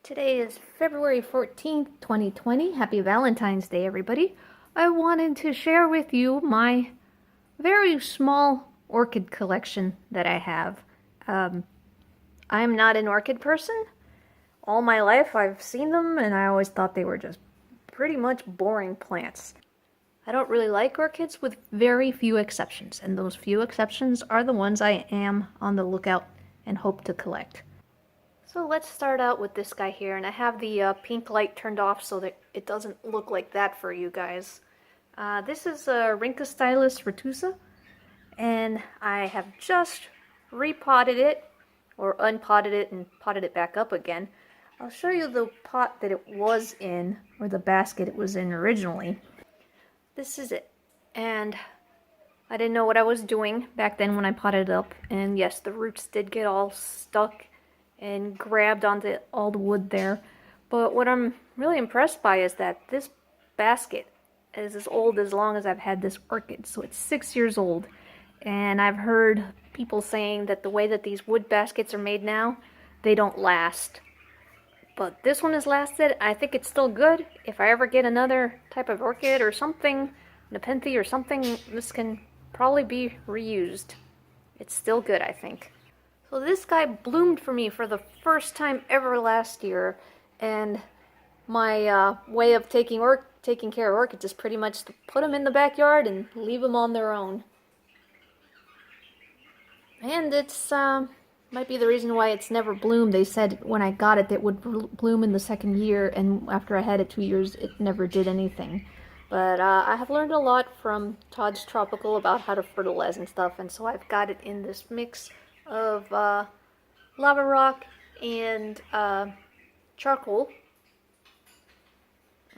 Today is February 14th, 2020. Happy Valentine's Day, everybody. I wanted to share with you my very small orchid collection that I have. I'm not an orchid person. All my life I've seen them and I always thought they were just pretty much boring plants. I don't really like orchids with very few exceptions, and those few exceptions are the ones I am on the lookout and hope to collect. So let's start out with this guy here, and I have the pink light turned off so that it doesn't look like that for you guys. This is a Rhynchostylis retusa, and I have just repotted it, or unpotted it and potted it back up again. I'll show you the pot that it was in, or the basket it was in originally. This is it, and I didn't know what I was doing back then when I potted it up, and yes, the roots did get all stuck and grabbed onto all the wood there. But what I'm really impressed by is that this basket is as old as long as I've had this orchid. So it's 6 years old. And I've heard people saying that the way that these wood baskets are made now, they don't last. But this one has lasted. I think it's still good. If I ever get another type of orchid or something, Nepenthe or something, this can probably be reused. It's still good, I think. So this guy bloomed for me for the first time ever last year, and my way of taking care of orchids is pretty much to put them in the backyard and leave them on their own. And it's might be the reason why it's never bloomed. They said when I got it, it would bloom in the second year, and after I had it 2 years, it never did anything. But I have learned a lot from Todd's Tropical about how to fertilize and stuff, and so I've got it in this mix of lava rock and charcoal,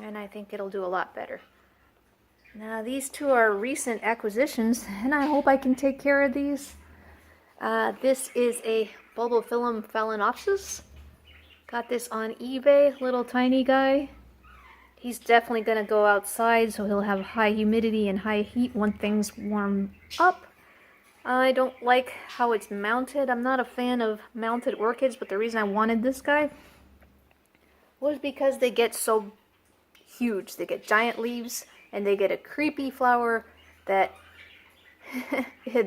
and I think it'll do a lot better. Now these two are recent acquisitions, and I hope I can take care of these. This is a Bulbophyllum Phalaenopsis. Got this on eBay, little tiny guy. He's definitely gonna go outside, so he'll have high humidity and high heat when things warm up. I don't like how it's mounted. I'm not a fan of mounted orchids, but the reason I wanted this guy was because they get so huge. They get giant leaves, and they get a creepy flower that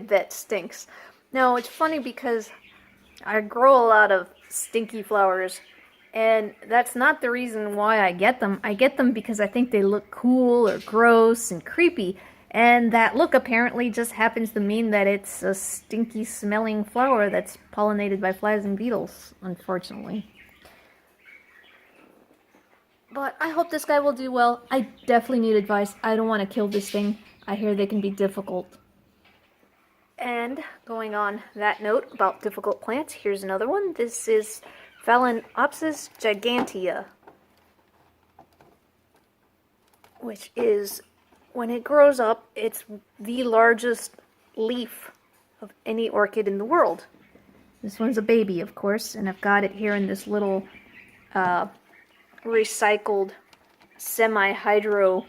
that stinks. Now, it's funny because I grow a lot of stinky flowers, and that's not the reason why I get them. I get them because I think they look cool or gross and creepy. And that look apparently just happens to mean that it's a stinky smelling flower that's pollinated by flies and beetles, unfortunately. But I hope this guy will do well. I definitely need advice. I don't want to kill this thing. I hear they can be difficult. And going on that note about difficult plants, here's another one. This is Phalaenopsis gigantea, which is, when it grows up, it's the largest leaf of any orchid in the world. This one's a baby, of course, and I've got it here in this little recycled semi-hydro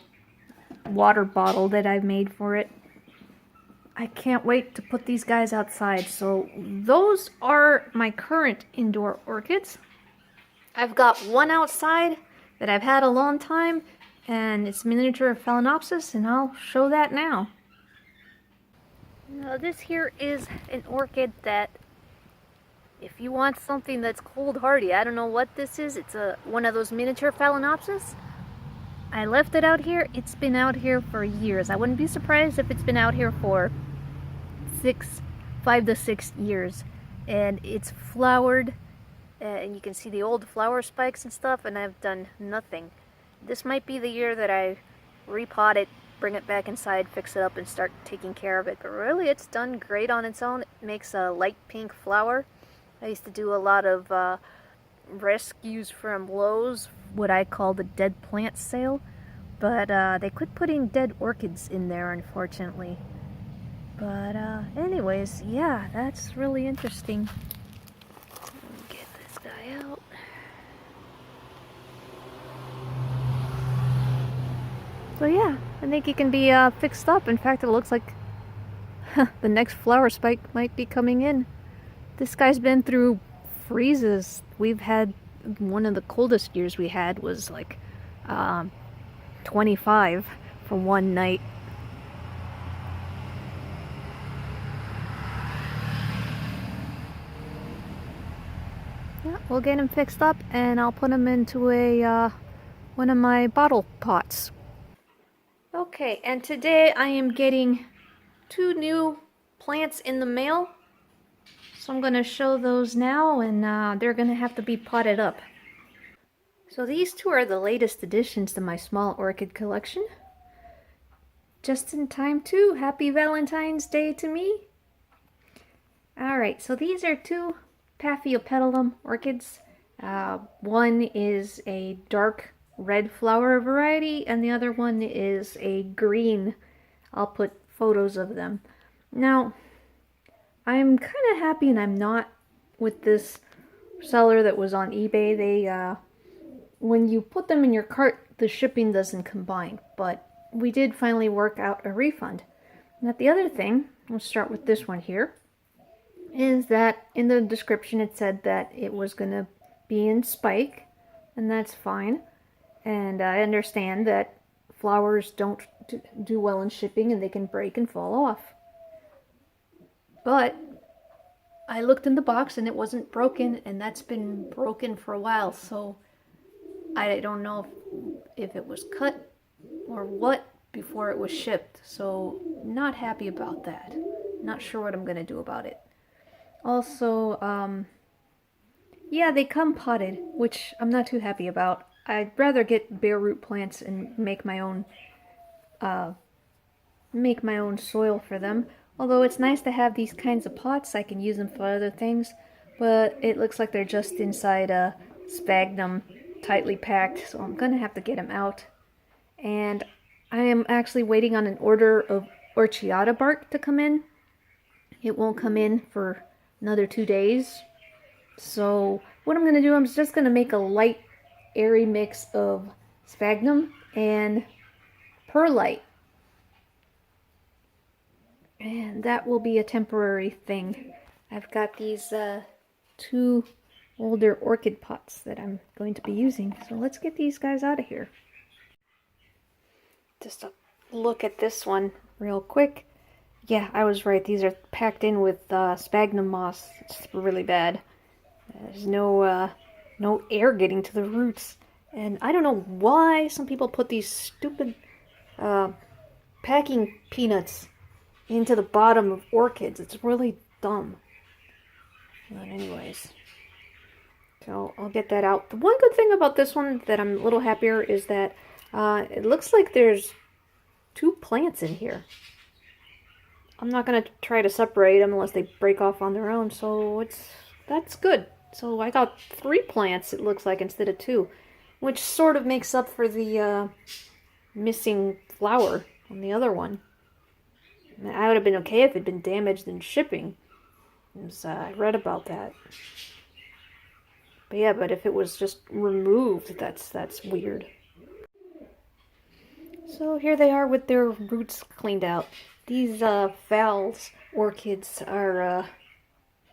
water bottle that I've made for it. I can't wait to put these guys outside. So those are my current indoor orchids. I've got one outside that I've had a long time, and it's miniature Phalaenopsis, and I'll show that now. Now this here is an orchid that, if you want something that's cold hardy, I don't know what this is. It's one of those miniature Phalaenopsis. I left it out here. It's been out here for years. I wouldn't be surprised if it's been out here for 5 to 6 years, and it's flowered, and you can see the old flower spikes and stuff, and I've done nothing. This might be the year that I repot it, bring it back inside, fix it up, and start taking care of it. But really, it's done great on its own. It makes a light pink flower. I used to do a lot of rescues from Lowe's, what I call the dead plant sale. But they quit putting dead orchids in there, unfortunately. But anyways, yeah, that's really interesting. Let me get this guy out. So yeah, I think he can be fixed up. In fact, it looks like the next flower spike might be coming in. This guy's been through freezes. We've had one of the coldest years we had was like 25 for one night. Yeah, we'll get them fixed up and I'll put them into a one of my bottle pots. Okay, and today I am getting 2 new plants in the mail. So I'm going to show those now, and they're going to have to be potted up. So these 2 are the latest additions to my small orchid collection. Just in time too. Happy Valentine's Day to me. Alright, so these are 2 paphiopedilum orchids. One is a dark red flower variety, and the other one is a green. I'll put photos of them. Now, I'm kind of happy and I'm not with this seller that was on eBay. They, when you put them in your cart, the shipping doesn't combine, but we did finally work out a refund. Now, the other thing, we'll start with this one here, is that in the description it said that it was going to be in spike, and that's fine. And I understand that flowers don't do well in shipping and they can break and fall off. But I looked in the box and it wasn't broken, and that's been broken for a while, so I don't know if it was cut or what before it was shipped, so not happy about that. Not sure what I'm going to do about it. Also, yeah, they come potted, which I'm not too happy about. I'd rather get bare root plants and make my own soil for them. Although it's nice to have these kinds of pots, I can use them for other things. But it looks like they're just inside a sphagnum, tightly packed, so I'm gonna have to get them out. And I am actually waiting on an order of orchiata bark to come in. It won't come in for another 2 days. So what I'm gonna do, I'm just gonna make a light airy mix of sphagnum and perlite, and that will be a temporary thing. I've got these 2 older orchid pots that I'm going to be using, so let's get these guys out of here. Just a look at this one real quick. Yeah, I was right, these are packed in with sphagnum moss. It's really bad. There's no air getting to the roots. And I don't know why some people put these stupid packing peanuts into the bottom of orchids. It's really dumb. But anyways, so I'll get that out. The one good thing about this one that I'm a little happier is that it looks like there's 2 plants in here. I'm not going to try to separate them unless they break off on their own, so that's good. So I got 3 plants, it looks like, instead of 2, which sort of makes up for the missing flower on the other one. I would have been okay if it had been damaged in shipping, because I read about that. But yeah, but if it was just removed, that's weird. So here they are with their roots cleaned out. These Val's orchids are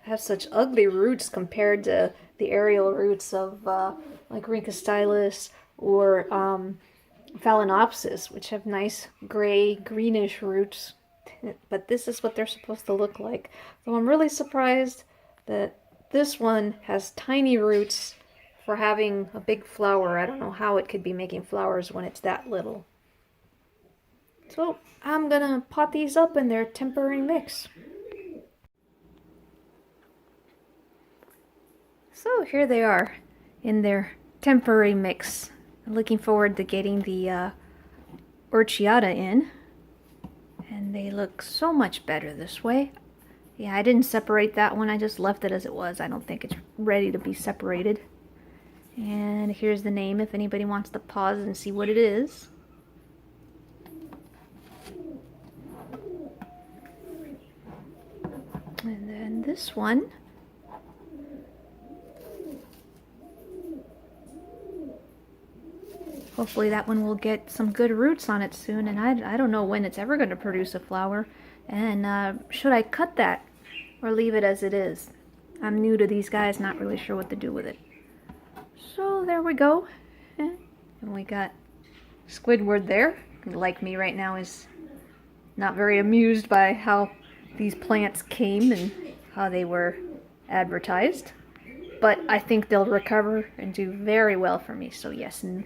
have such ugly roots compared to the aerial roots of like Rhynchostylis or Phalaenopsis, which have nice gray, greenish roots. But this is what they're supposed to look like. So I'm really surprised that this one has tiny roots for having a big flower. I don't know how it could be making flowers when it's that little. So I'm gonna pot these up in their temporary mix. So here they are in their temporary mix. I'm looking forward to getting the orchiata in. And they look so much better this way. Yeah, I didn't separate that one. I just left it as it was. I don't think it's ready to be separated. And here's the name if anybody wants to pause and see what it is. And then this one. Hopefully that one will get some good roots on it soon, and I don't know when it's ever going to produce a flower. And should I cut that or leave it as it is? I'm new to these guys, not really sure what to do with it. So there we go. And we got Squidward there, who, like me right now, is not very amused by how these plants came and how they were advertised. But I think they'll recover and do very well for me. So yes, and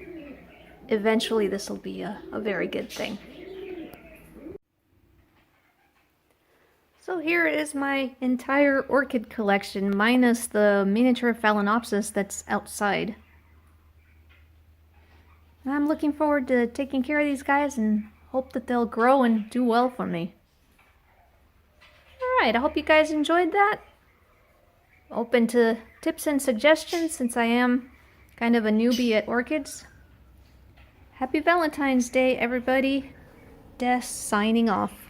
eventually this will be a very good thing. So here is my entire orchid collection, minus the miniature Phalaenopsis that's outside. And I'm looking forward to taking care of these guys and hope that they'll grow and do well for me. Alright, I hope you guys enjoyed that. Open to tips and suggestions since I am kind of a newbie at orchids. Happy Valentine's Day, everybody. Des signing off.